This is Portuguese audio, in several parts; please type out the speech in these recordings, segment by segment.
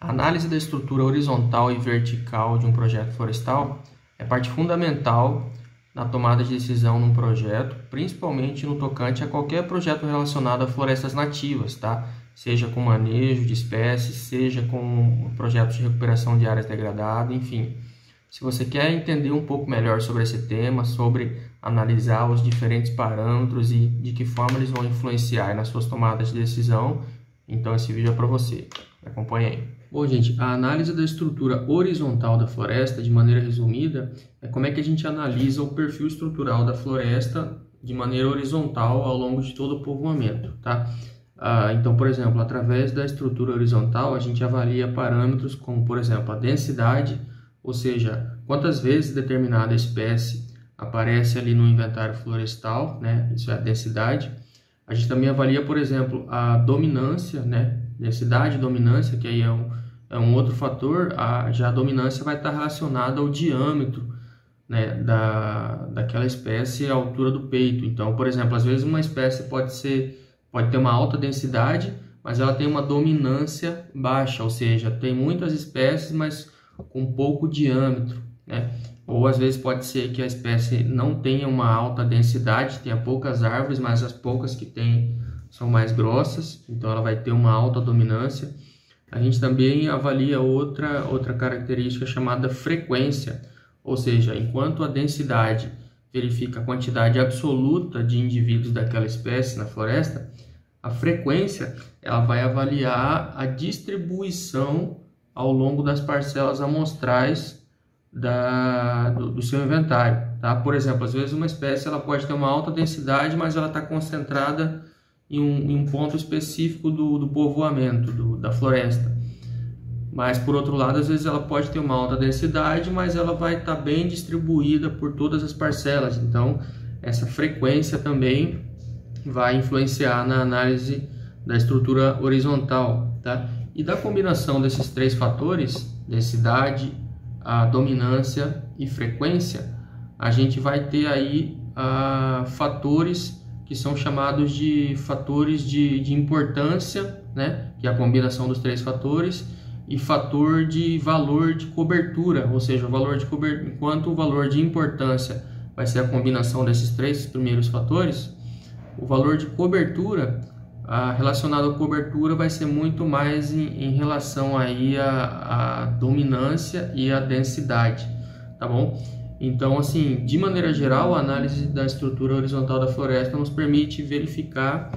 A análise da estrutura horizontal e vertical de um projeto florestal é parte fundamental na tomada de decisão num projeto, principalmente no tocante a qualquer projeto relacionado a florestas nativas, tá? Seja com manejo de espécies, seja com projetos de recuperação de áreas degradadas, enfim. Se você quer entender um pouco melhor sobre esse tema, sobre analisar os diferentes parâmetros e de que forma eles vão influenciar nas suas tomadas de decisão, então esse vídeo é para você. Acompanhe aí. Bom, gente, a análise da estrutura horizontal da floresta, de maneira resumida, é como é que a gente analisa o perfil estrutural da floresta de maneira horizontal ao longo de todo o povoamento, tá? Então, por exemplo, através da estrutura horizontal, a gente avalia parâmetros como, por exemplo, a densidade, ou seja, quantas vezes determinada espécie aparece ali no inventário florestal, né? Isso é a densidade. A gente também avalia, por exemplo, a dominância, né? Densidade e dominância, que aí é um outro fator. Já a dominância vai estar relacionada ao diâmetro, né, daquela espécie, à altura do peito. Então, por exemplo, às vezes uma espécie pode ter uma alta densidade, mas ela tem uma dominância baixa, ou seja, tem muitas espécies, mas com pouco diâmetro, né? Ou às vezes pode ser que a espécie não tenha uma alta densidade, tenha poucas árvores, mas as poucas que tem são mais grossas, então ela vai ter uma alta dominância. A gente também avalia outra característica chamada frequência, ou seja, enquanto a densidade verifica a quantidade absoluta de indivíduos daquela espécie na floresta, a frequência ela vai avaliar a distribuição ao longo das parcelas amostrais do seu inventário, tá? Por exemplo, às vezes uma espécie ela pode ter uma alta densidade, mas ela está concentrada em um ponto específico do povoamento, da floresta. Mas, por outro lado, às vezes ela pode ter uma alta densidade, mas ela vai estar bem distribuída por todas as parcelas. Então, essa frequência também vai influenciar na análise da estrutura horizontal, tá? E da combinação desses três fatores, densidade, a dominância e frequência, a gente vai ter aí fatores que são chamados de fatores de importância, né? Que é a combinação dos três fatores, e fator de valor de cobertura, ou seja, o valor de cobertura, enquanto o valor de importância vai ser a combinação desses três primeiros fatores, o valor de cobertura relacionado à cobertura vai ser muito mais em relação aí à dominância e à densidade, tá bom? Então, assim, de maneira geral, a análise da estrutura horizontal da floresta nos permite verificar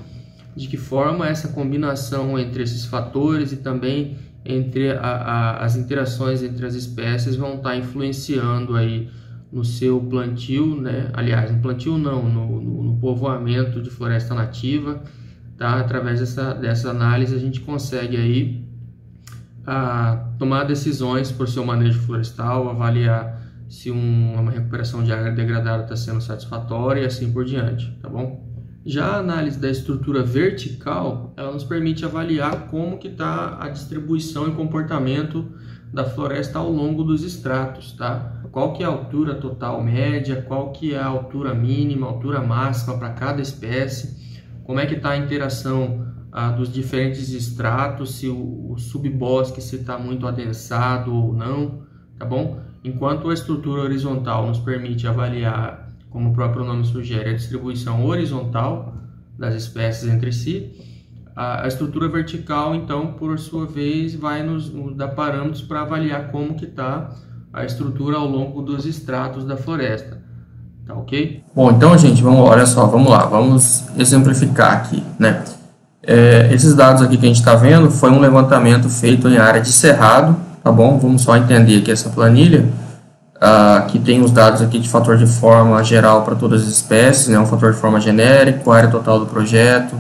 de que forma essa combinação entre esses fatores e também entre as interações entre as espécies vão estar influenciando aí no seu plantio, né? Aliás, no plantio não, no povoamento de floresta nativa, tá? Através dessa análise a gente consegue aí tomar decisões por seu manejo florestal, avaliar se uma recuperação de área degradada está sendo satisfatória e assim por diante, tá bom? Já a análise da estrutura vertical, ela nos permite avaliar como que está a distribuição e comportamento da floresta ao longo dos estratos, tá? Qual que é a altura total média, qual que é a altura mínima, altura máxima para cada espécie, como é que está a interação dos diferentes estratos, se o subbosque está muito adensado ou não, tá bom? Enquanto a estrutura horizontal nos permite avaliar, como o próprio nome sugere, a distribuição horizontal das espécies entre si, a estrutura vertical, então, por sua vez, vai nos dar parâmetros para avaliar como que está a estrutura ao longo dos estratos da floresta, tá ok? Bom, então, gente, olha só, vamos lá, vamos exemplificar aqui, né? Esses dados aqui que a gente está vendo foi um levantamento feito em área de cerrado, tá bom? Vamos só entender aqui essa planilha, que tem os dados aqui de fator de forma geral para todas as espécies, né? Um fator de forma genérico, área total do projeto,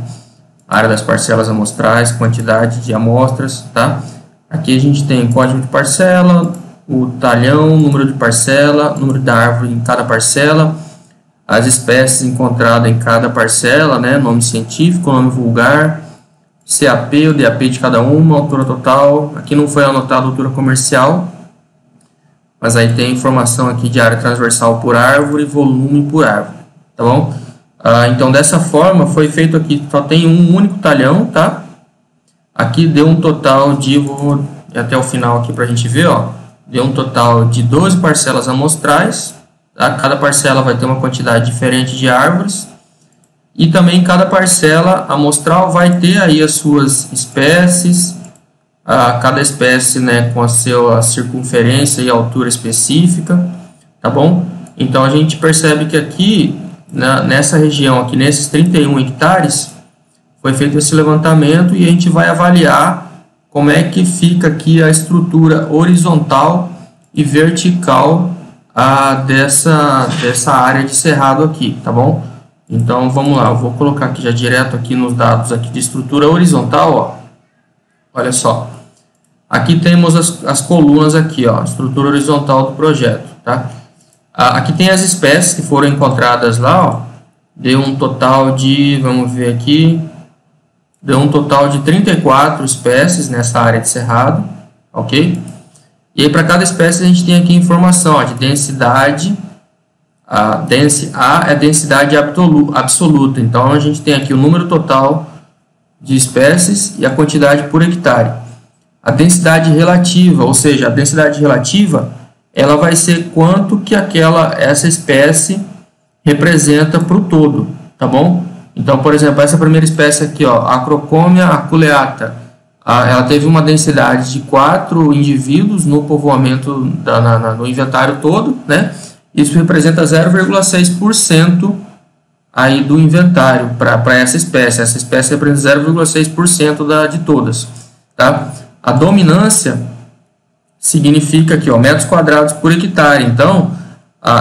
área das parcelas amostrais, quantidade de amostras, tá? Aqui a gente tem código de parcela, o talhão, número de parcela, número da árvore em cada parcela, as espécies encontradas em cada parcela, né? Nome científico, nome vulgar, CAP, o DAP de cada uma, altura total. Aqui não foi anotada a altura comercial, mas aí tem informação aqui de área transversal por árvore, volume por árvore, tá bom? Então, dessa forma, foi feito aqui, só tem um único talhão, tá? Aqui deu um total de, vou e até o final aqui para a gente ver, ó, deu um total de 12 parcelas amostrais, tá? Cada parcela vai ter uma quantidade diferente de árvores, e também cada parcela amostral vai ter aí as suas espécies, cada espécie, né, com a sua circunferência e altura específica, tá bom? Então a gente percebe que aqui, nessa região, aqui nesses 31 hectares, foi feito esse levantamento e a gente vai avaliar como é que fica aqui a estrutura horizontal e vertical dessa área de cerrado aqui, tá bom? Então vamos lá, eu vou colocar aqui já direto aqui nos dados aqui de estrutura horizontal, ó. Olha só, aqui temos as colunas aqui, ó, estrutura horizontal do projeto, tá? Aqui tem as espécies que foram encontradas lá, ó, deu um total de, vamos ver aqui, deu um total de 34 espécies nessa área de cerrado, ok? E aí para cada espécie a gente tem aqui informação, ó, de densidade, A é densidade absoluta, então a gente tem aqui o número total de espécies e a quantidade por hectare. A densidade relativa, ou seja, a densidade relativa, ela vai ser quanto que essa espécie representa para o todo, tá bom? Então, por exemplo, essa primeira espécie aqui, ó, Acrocomia aculeata, ela teve uma densidade de 4 indivíduos no povoamento, no inventário todo, né? Isso representa 0,6% aí do inventário para essa espécie. Essa espécie representa 0,6% de todas, tá? A dominância significa aqui, ó, metros quadrados por hectare. Então,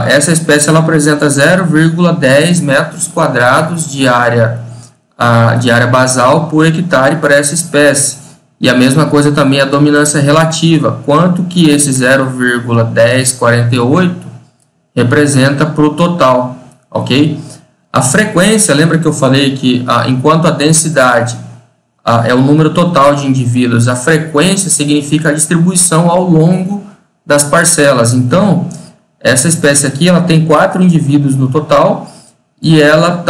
essa espécie ela apresenta 0,10 metros quadrados de área basal por hectare para essa espécie. E a mesma coisa também a dominância relativa. Quanto que esse 0,1048 representa para o total, ok? A frequência, lembra que eu falei que enquanto a densidade é o número total de indivíduos, a frequência significa a distribuição ao longo das parcelas. Então, essa espécie aqui ela tem 4 indivíduos no total e ela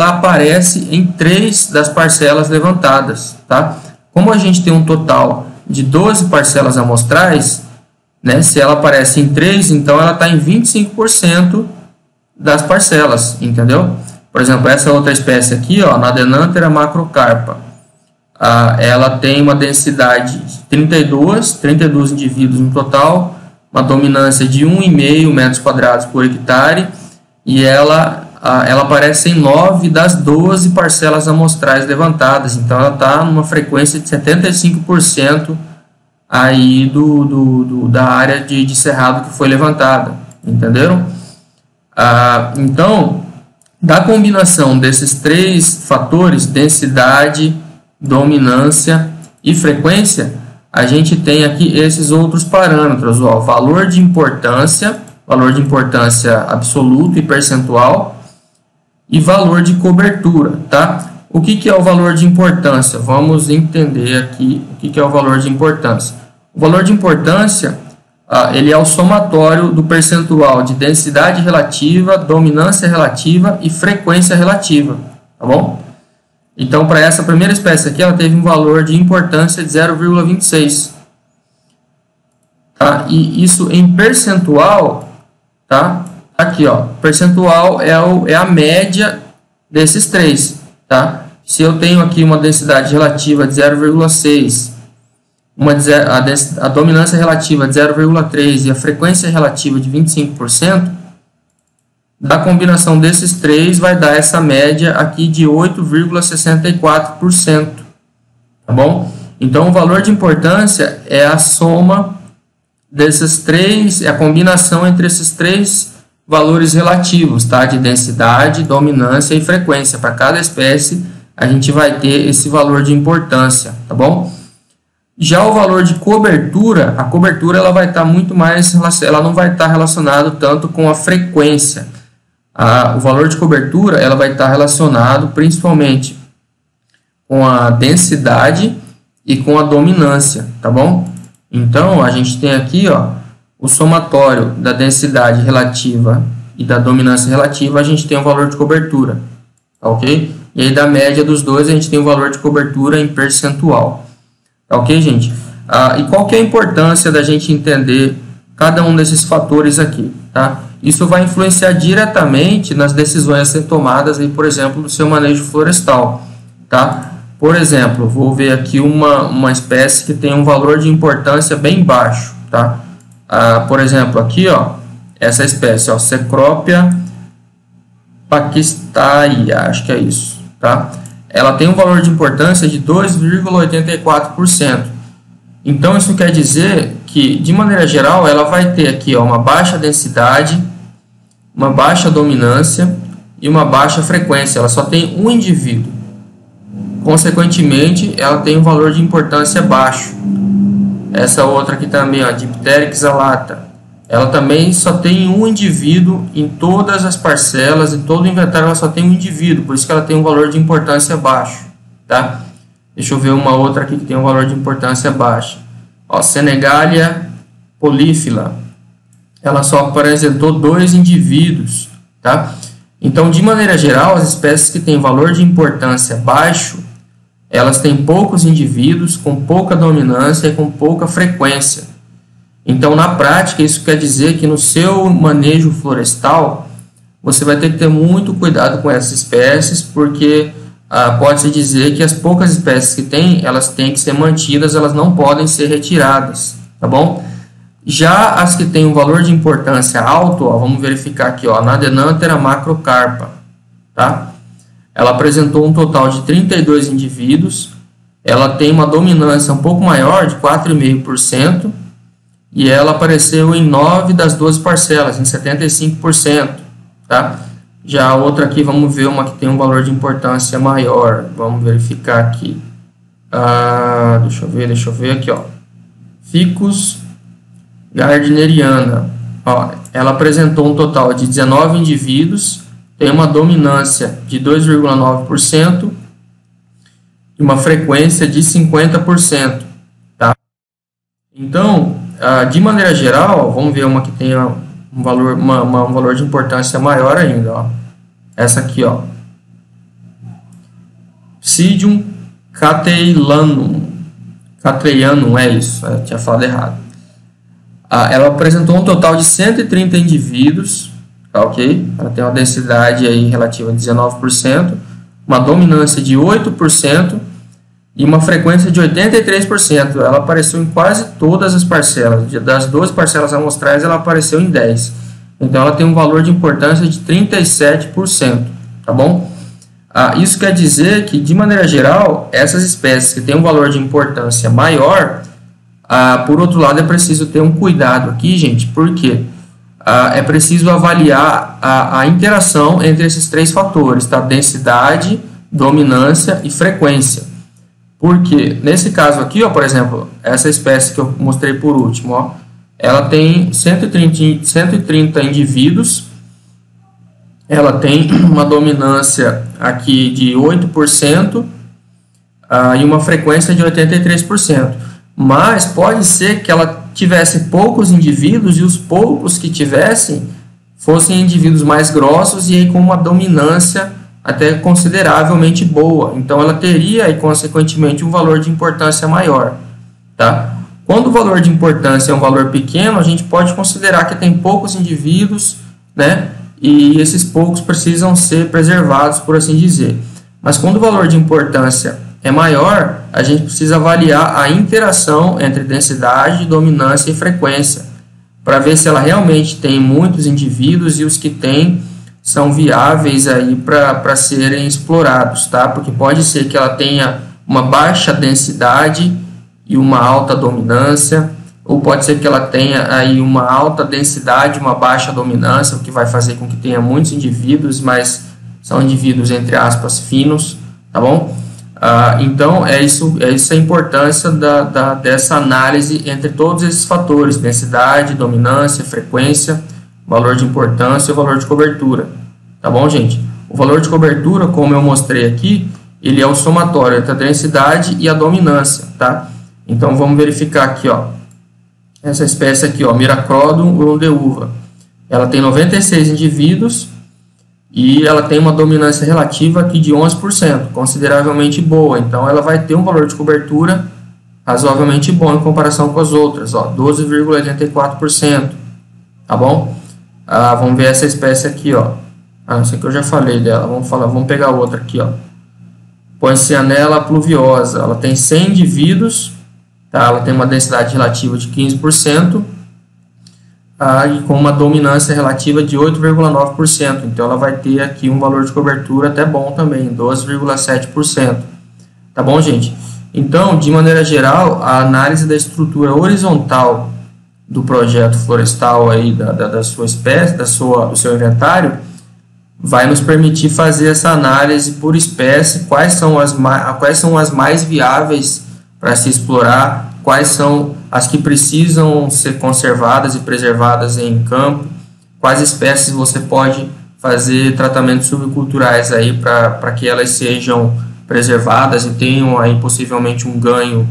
aparece em 3 das parcelas levantadas, tá? Como a gente tem um total de 12 parcelas amostrais, né, se ela aparece em 3, então ela está em 25% das parcelas, entendeu? Por exemplo, essa outra espécie aqui, ó, Nadenanthera macrocarpa, ela tem uma densidade de 32 indivíduos no total, uma dominância de 1,5 metros quadrados por hectare, e ela aparece em 9 das 12 parcelas amostrais levantadas, então ela está numa frequência de 75% aí da área de cerrado que foi levantada, entenderam? Então, da combinação desses 3 fatores, densidade, dominância e frequência, a gente tem aqui esses outros parâmetros, ó, valor de importância absoluto e percentual, e valor de cobertura, tá? O que é o valor de importância? Vamos entender aqui o que é o valor de importância. O valor de importância, ele é o somatório do percentual de densidade relativa, dominância relativa e frequência relativa, tá bom? Então, para essa primeira espécie aqui, ela teve um valor de importância de 0,26. Tá? E isso em percentual, tá? Aqui, ó, percentual é a média desses 3, tá? Se eu tenho aqui uma densidade relativa de 0,6, a dominância relativa de 0,3 e a frequência relativa de 25%, da combinação desses 3 vai dar essa média aqui de 8,64%, tá bom? Então, o valor de importância é a soma desses 3, é a combinação entre esses 3 valores relativos, tá? De densidade, dominância e frequência. Para cada espécie, a gente vai ter esse valor de importância, tá bom? Já o valor de cobertura, a cobertura ela vai estar muito mais, ela não vai estar relacionado tanto com a frequência. O valor de cobertura ela vai estar relacionado principalmente com a densidade e com a dominância, tá bom? Então, a gente tem aqui, ó, o somatório da densidade relativa e da dominância relativa, a gente tem o valor de cobertura, tá ok? E aí, da média dos dois, a gente tem o valor de cobertura em percentual, tá ok, gente? E qual que é a importância da gente entender cada um desses fatores aqui, tá? Isso vai influenciar diretamente nas decisões a ser tomadas, aí, por exemplo, do seu manejo florestal, tá? Por exemplo, vou ver aqui uma espécie que tem um valor de importância bem baixo, tá? Por exemplo, aqui, ó, essa espécie, ó, Cecropia paquistaia, acho que é isso, tá? Ela tem um valor de importância de 2,84%. Então, isso quer dizer que, de maneira geral, ela vai ter aqui, ó, uma baixa densidade, uma baixa dominância e uma baixa frequência. Ela só tem um indivíduo. Consequentemente, ela tem um valor de importância baixo. Essa outra aqui também, ó, Dipteryx alata, ela também só tem um indivíduo em todas as parcelas, em todo o inventário ela só tem um indivíduo, por isso que ela tem um valor de importância baixo, tá? Deixa eu ver uma outra aqui que tem um valor de importância baixa. Ó, Senegalia polífila, ela só apresentou 2 indivíduos, tá? Então, de maneira geral, as espécies que têm valor de importância baixo, elas têm poucos indivíduos, com pouca dominância e com pouca frequência. Então, na prática, isso quer dizer que no seu manejo florestal, você vai ter que ter muito cuidado com essas espécies, porque pode-se dizer que as poucas espécies que tem, elas têm que ser mantidas, elas não podem ser retiradas, tá bom? Já as que têm um valor de importância alto, ó, vamos verificar aqui, ó, Nadenanthera macrocarpa, tá? Ela apresentou um total de 32 indivíduos, ela tem uma dominância um pouco maior, de 4,5%, e ela apareceu em 9 das 12 parcelas, em 75%, tá? Já a outra aqui, vamos ver uma que tem um valor de importância maior, vamos verificar aqui. Deixa eu ver aqui, ó. Ficus gardneriana, ó, ela apresentou um total de 19 indivíduos, tem uma dominância de 2,9% e uma frequência de 50%, tá? Então, de maneira geral, vamos ver uma que tenha um valor de importância maior ainda, ó. Essa aqui, ó, Psidium catreianum, é isso, eu tinha falado errado. Ela apresentou um total de 130 indivíduos, tá, ok? Ela tem uma densidade aí relativa de 19%, uma dominância de 8% e uma frequência de 83%. Ela apareceu em quase todas as parcelas. Das 12 parcelas amostrais, ela apareceu em 10. Então, ela tem um valor de importância de 37%, tá bom? Isso quer dizer que, de maneira geral, essas espécies que têm um valor de importância maior, por outro lado, é preciso ter um cuidado aqui, gente, porque é preciso avaliar a interação entre esses 3 fatores, tá? Densidade, dominância e frequência. Porque, nesse caso aqui, ó, por exemplo, essa espécie que eu mostrei por último, ó, ela tem 130 indivíduos, ela tem uma dominância aqui de 8% e uma frequência de 83%. Mas pode ser que ela tivesse poucos indivíduos e os poucos que tivessem fossem indivíduos mais grossos e aí com uma dominância até consideravelmente boa. Então, ela teria, e consequentemente, um valor de importância maior, tá? Quando o valor de importância é um valor pequeno, a gente pode considerar que tem poucos indivíduos, né? E esses poucos precisam ser preservados, por assim dizer. Mas quando o valor de importância é maior, a gente precisa avaliar a interação entre densidade, dominância e frequência, para ver se ela realmente tem muitos indivíduos e os que tem são viáveis aí para serem explorados, tá? Porque pode ser que ela tenha uma baixa densidade e uma alta dominância, ou pode ser que ela tenha aí uma alta densidade e uma baixa dominância, o que vai fazer com que tenha muitos indivíduos, mas são indivíduos, entre aspas, finos, tá bom? Então, essa a importância dessa análise entre todos esses fatores, densidade, dominância, frequência, valor de importância e o valor de cobertura, tá bom, gente? O valor de cobertura, como eu mostrei aqui, ele é o somatório entre a densidade e a dominância, tá? Então, vamos verificar aqui, ó, essa espécie aqui, ó, Miracrodum urundeuva, ela tem 96 indivíduos e ela tem uma dominância relativa aqui de 11%, consideravelmente boa. Então, ela vai ter um valor de cobertura razoavelmente bom em comparação com as outras, ó, 12,84%, tá bom? Vamos ver essa espécie aqui, ó. Essa aqui eu já falei dela, vamos pegar outra aqui, ó. Poincianella pluviosa, ela tem 100 indivíduos, tá? Ela tem uma densidade relativa de 15%, e com uma dominância relativa de 8,9%, então ela vai ter aqui um valor de cobertura até bom também, 12,7%, tá bom, gente? Então, de maneira geral, a análise da estrutura horizontal do projeto florestal aí, da sua espécie, do seu inventário, vai nos permitir fazer essa análise por espécie, quais são as mais viáveis para se explorar, quais são as que precisam ser conservadas e preservadas em campo, quais espécies você pode fazer tratamentos subculturais aí para que elas sejam preservadas e tenham aí possivelmente um ganho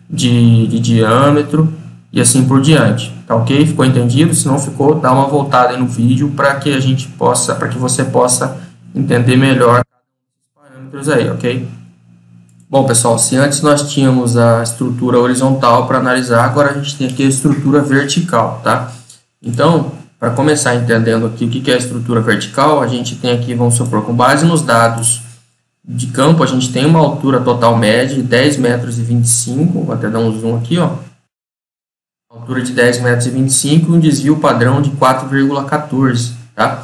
de diâmetro e assim por diante, tá ok? Ficou entendido? Se não ficou, dá uma voltada aí no vídeo para que você possa entender melhor os parâmetros aí, ok? Bom, pessoal, se antes nós tínhamos a estrutura horizontal para analisar, agora a gente tem aqui a estrutura vertical, tá? Então, para começar entendendo aqui o que é a estrutura vertical, a gente tem aqui, vamos supor, com base nos dados de campo, a gente tem uma altura total média de 10,25 metros, vou até dar um zoom aqui, ó. Altura de 10,25 metros e um desvio padrão de 4,14, tá?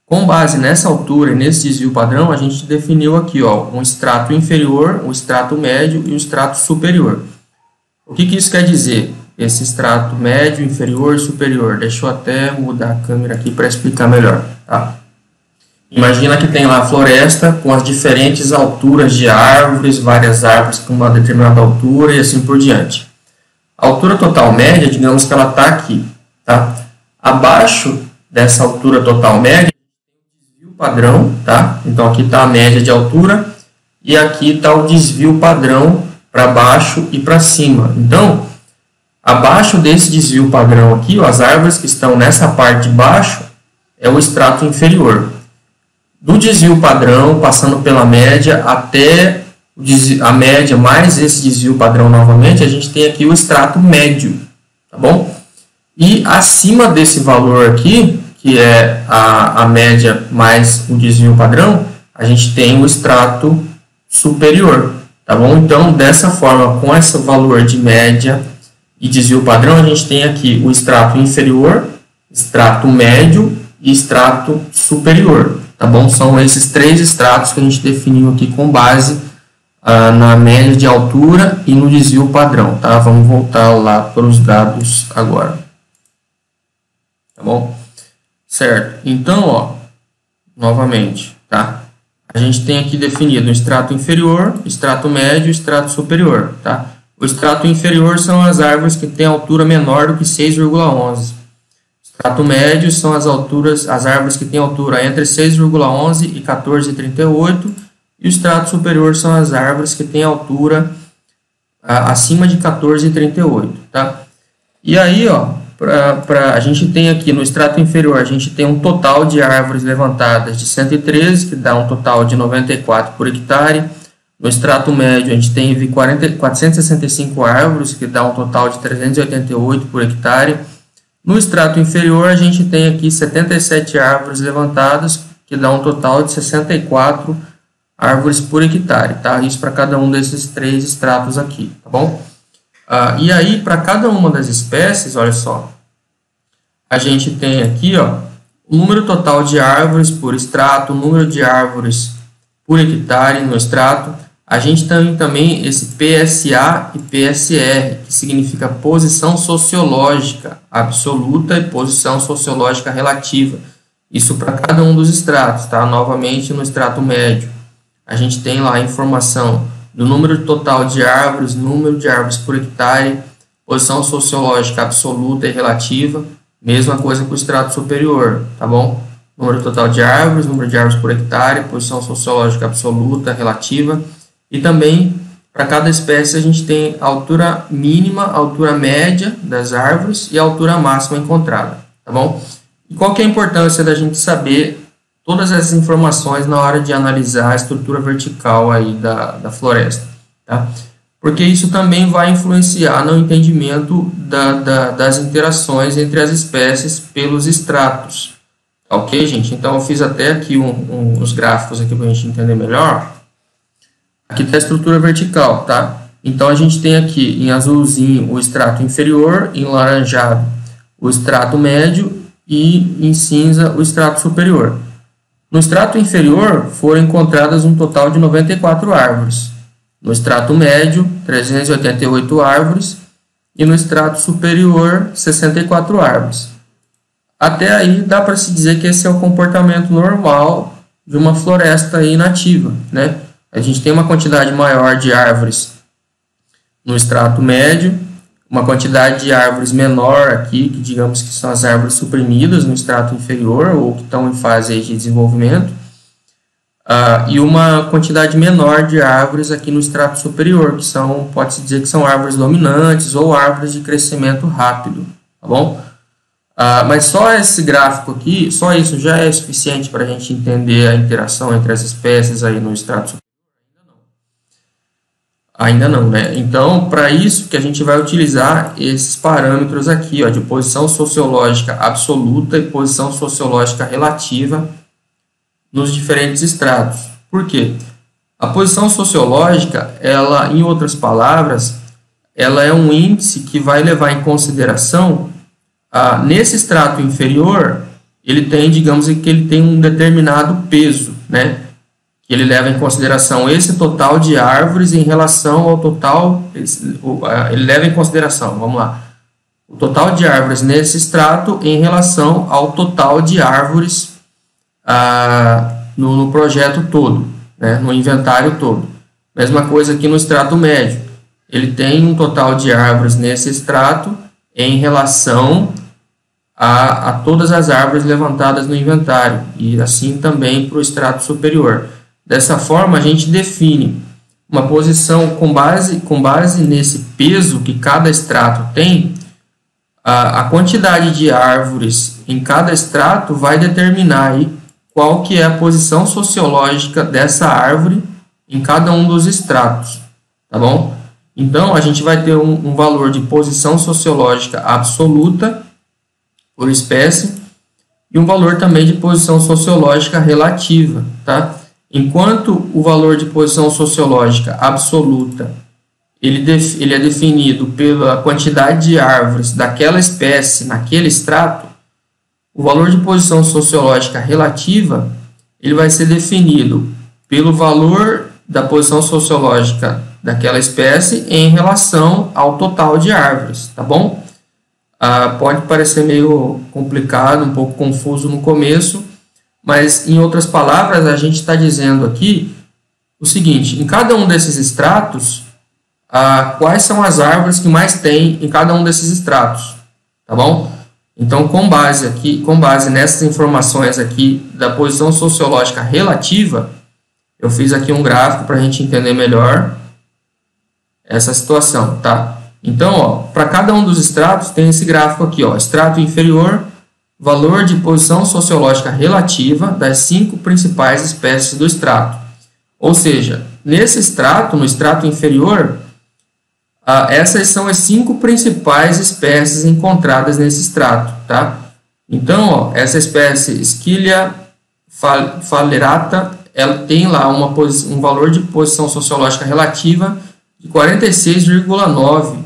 Com base nessa altura e nesse desvio padrão, a gente definiu aqui, ó, um estrato inferior, um estrato médio e um estrato superior. O que isso quer dizer? Esse estrato médio, inferior e superior. Deixa eu até mudar a câmera aqui para explicar melhor, tá? Imagina que tem lá a floresta com as diferentes alturas de árvores, várias árvores com uma determinada altura e assim por diante. A altura total média, digamos que ela está aqui, tá? Abaixo dessa altura total média, padrão, tá? Então aqui está a média de altura e aqui está o desvio padrão para baixo e para cima. Então, abaixo desse desvio padrão aqui, ó, as árvores que estão nessa parte de baixo é o estrato inferior. Do desvio padrão, passando pela média até a média mais esse desvio padrão novamente, a gente tem aqui o estrato médio, tá bom? E acima desse valor aqui, que é a média mais o desvio padrão, a gente tem o estrato superior, tá bom? Então, dessa forma, com esse valor de média e desvio padrão, a gente tem aqui o estrato inferior, estrato médio e estrato superior, tá bom? São esses três estratos que a gente definiu aqui com base na média de altura e no desvio padrão, tá? Vamos voltar lá para os dados agora, tá bom? Certo, então, ó, novamente, tá? A gente tem aqui definido o estrato inferior, estrato médio e estrato superior, tá? O estrato inferior são as árvores que têm altura menor do que 6,11. Estrato médio são as árvores que têm altura entre 6,11 e 14,38. E o estrato superior são as árvores que têm altura acima de 14,38, tá? E aí, ó, a gente tem aqui no estrato inferior, a gente tem um total de árvores levantadas de 113, que dá um total de 94 por hectare. No estrato médio, a gente tem 465 árvores, que dá um total de 388 por hectare. No estrato inferior, a gente tem aqui 77 árvores levantadas, que dá um total de 64 árvores por hectare, tá? Isso para cada um desses três estratos aqui, tá bom? E aí, para cada uma das espécies, olha só, a gente tem aqui, ó, o número total de árvores por estrato, o número de árvores por hectare no estrato. A gente tem também esse PSA e PSR, que significa posição sociológica absoluta e posição sociológica relativa. Isso para cada um dos estratos, tá? Novamente, no estrato médio, a gente tem lá a informação do número total de árvores, número de árvores por hectare, posição sociológica absoluta e relativa, mesma coisa com o estrato superior, tá bom? Número total de árvores, número de árvores por hectare, posição sociológica absoluta, relativa, e também para cada espécie a gente tem a altura mínima, a altura média das árvores e a altura máxima encontrada, tá bom? E qual que é a importância da gente saber todas essas informações na hora de analisar a estrutura vertical aí da floresta, tá? porque isso também vai influenciar no entendimento das interações entre as espécies pelos estratos. Ok, gente? Então, eu fiz até aqui uns gráficos aqui para a gente entender melhor. Aqui está a estrutura vertical, tá? Então, a gente tem aqui em azulzinho o estrato inferior, em laranjado o estrato médio e em cinza o estrato superior. No estrato inferior foram encontradas um total de 94 árvores. No estrato médio, 388 árvores. E no estrato superior, 64 árvores. Até aí dá para se dizer que esse é o comportamento normal de uma floresta aí nativa, né? A gente tem uma quantidade maior de árvores no estrato médio, uma quantidade de árvores menor aqui, que digamos que são as árvores suprimidas no estrato inferior ou que estão em fase de desenvolvimento, e uma quantidade menor de árvores aqui no estrato superior, que são, pode-se dizer que são árvores dominantes ou árvores de crescimento rápido, tá bom? Mas só esse gráfico aqui, só isso já é suficiente para a gente entender a interação entre as espécies aí no estrato superior? Ainda não, né? Então, para isso que a gente vai utilizar esses parâmetros aqui, ó, de posição sociológica absoluta e posição sociológica relativa nos diferentes estratos. Por quê? A posição sociológica, ela, em outras palavras, ela é um índice que vai levar em consideração, nesse estrato inferior, ele tem, digamos que ele tem um determinado peso, né? Que ele leva em consideração esse total de árvores em relação ao total, ele leva em consideração, vamos lá, o total de árvores nesse extrato em relação ao total de árvores no projeto todo, né, no inventário todo. Mesma coisa aqui no extrato médio, ele tem um total de árvores nesse extrato em relação a todas as árvores levantadas no inventário, e assim também para o extrato superior. Dessa forma, a gente define uma posição com base nesse peso que cada extrato tem, a quantidade de árvores em cada extrato vai determinar aí qual que é a posição sociológica dessa árvore em cada um dos estratos, tá bom? Então, a gente vai ter um valor de posição sociológica absoluta por espécie e um valor também de posição sociológica relativa, tá? Enquanto o valor de posição sociológica absoluta ele é definido pela quantidade de árvores daquela espécie naquele extrato, o valor de posição sociológica relativa ele vai ser definido pelo valor da posição sociológica daquela espécie em relação ao total de árvores, tá bom? Pode parecer meio complicado, um pouco confuso no começo, mas, em outras palavras, a gente está dizendo aqui o seguinte: em cada um desses estratos, quais são as árvores que mais tem em cada um desses estratos, tá bom? Então, com base nessas informações aqui da posição sociológica relativa, eu fiz aqui um gráfico para a gente entender melhor essa situação, tá? Então, para cada um dos estratos tem esse gráfico aqui, ó, extrato inferior, valor de posição sociológica relativa das 5 principais espécies do extrato. Ou seja, nesse extrato, no extrato inferior, essas são as 5 principais espécies encontradas nesse extrato, tá? Então, ó, essa espécie Esquillia phalerata, ela tem lá um valor de posição sociológica relativa de 46,9%.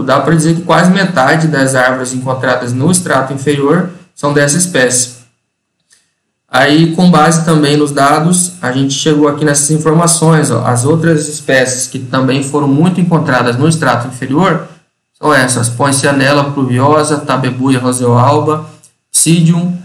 Dá para dizer que quase metade das árvores encontradas no extrato inferior são dessa espécie. Aí, com base também nos dados, a gente chegou aqui nessas informações. Ó, as outras espécies que também foram muito encontradas no extrato inferior são essas: Poincianella pluviosa, Tabebuia roseoalba, Psidium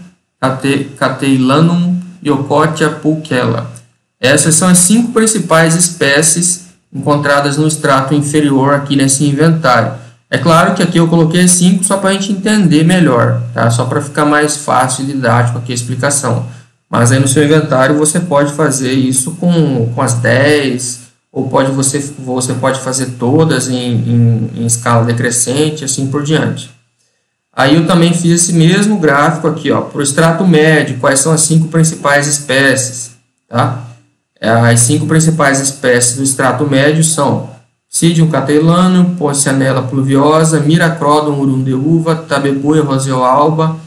cateilanum e Ocotia pulchella. Essas são as 5 principais espécies encontradas no extrato inferior aqui nesse inventário. É claro que aqui eu coloquei 5 só para a gente entender melhor, tá? Só para ficar mais fácil e didático aqui a explicação. Mas aí no seu inventário você pode fazer isso com as 10, ou você pode fazer todas em escala decrescente, assim por diante. Aí eu também fiz esse mesmo gráfico aqui, ó, para o extrato médio, quais são as 5 principais espécies, tá? As 5 principais espécies do extrato médio são Psidium catellanum, Poncianella pluviosa, Miracrodon urundeúva, Tabebuia roseoalba,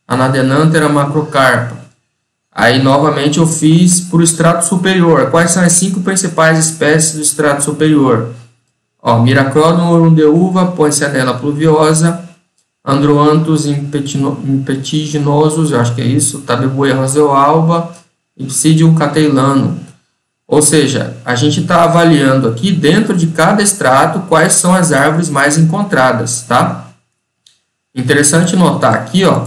Anadenanthera macrocarpa. Aí novamente eu fiz para o estrato superior. Quais são as 5 principais espécies do estrato superior? Ó, Miracrodon urundeúva, Poncianella pluviosa, Androanthus impetiginosus, eu acho que é isso, Tabebuia roseoalba e Psidium catellanum. Ou seja, a gente está avaliando aqui dentro de cada estrato quais são as árvores mais encontradas, tá? Interessante notar aqui, ó,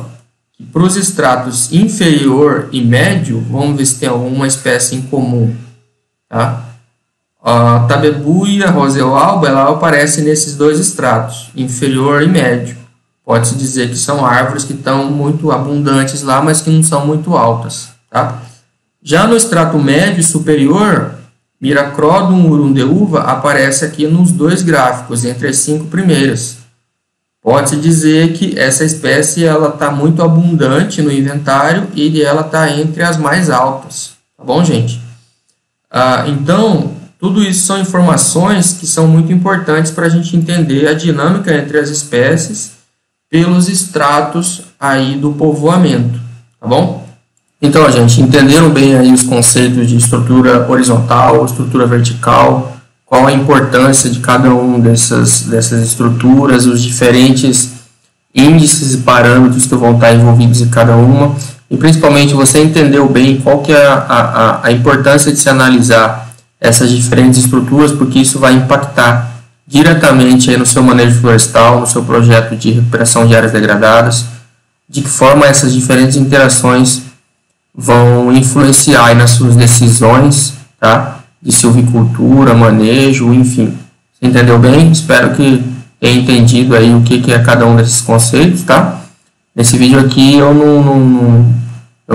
que para os estratos inferior e médio, vamos ver se tem alguma espécie em comum, tá? A Tabebuia roseoalba, ela aparece nesses 2 estratos, inferior e médio. Pode-se dizer que são árvores que estão muito abundantes lá, mas que não são muito altas, tá? Já no extrato médio e superior, Miracrodon urundeúva aparece aqui nos 2 gráficos, entre as 5 primeiras. Pode-se dizer que essa espécie está muito abundante no inventário e ela está entre as mais altas. Tá bom, gente? Então, tudo isso são informações que são muito importantes para a gente entender a dinâmica entre as espécies pelos estratos aí do povoamento. Tá bom? Então, gente, entenderam bem aí os conceitos de estrutura horizontal, estrutura vertical, qual a importância de cada um dessas estruturas, os diferentes índices e parâmetros que vão estar envolvidos em cada uma, e principalmente você entendeu bem qual que é a importância de se analisar essas diferentes estruturas, porque isso vai impactar diretamente aí no seu manejo florestal, no seu projeto de recuperação de áreas degradadas, de que forma essas diferentes interações vão influenciar aí nas suas decisões, tá? De silvicultura, manejo, enfim. Você entendeu bem? Espero que tenha entendido aí o que é cada um desses conceitos, tá? Nesse vídeo aqui eu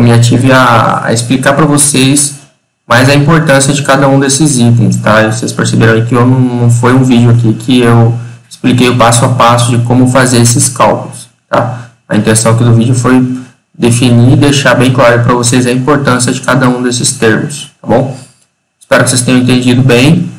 me ative a explicar para vocês mais a importância de cada um desses itens, tá? E vocês perceberam aí que não foi um vídeo aqui que eu expliquei o passo a passo de como fazer esses cálculos, tá? A intenção aqui do vídeo foi definir e deixar bem claro para vocês a importância de cada um desses termos, tá bom? Espero que vocês tenham entendido bem,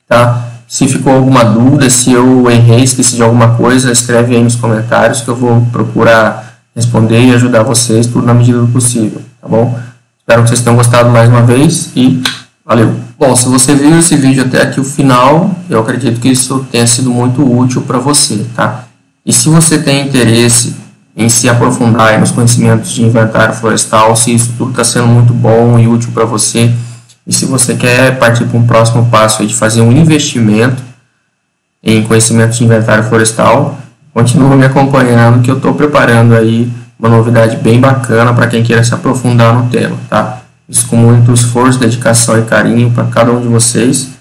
tá? Se ficou alguma dúvida, se eu errei, esqueci de alguma coisa, escreve aí nos comentários que eu vou procurar responder e ajudar vocês tudo na medida do possível, tá bom? Espero que vocês tenham gostado mais uma vez e valeu! Bom, se você viu esse vídeo até aqui o final, eu acredito que isso tenha sido muito útil para você, tá? E se você tem interesse em se aprofundar nos conhecimentos de inventário florestal, se isso tudo está sendo muito bom e útil para você, e se você quer partir para um próximo passo de fazer um investimento em conhecimentos de inventário florestal, continua me acompanhando que eu estou preparando aí uma novidade bem bacana para quem queira se aprofundar no tema, tá? Isso com muito esforço, dedicação e carinho para cada um de vocês.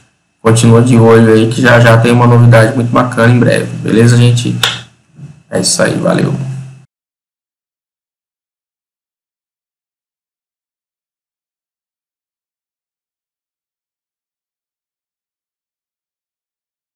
Continua de olho aí que já tem uma novidade muito bacana em breve, beleza, gente? É isso aí, valeu!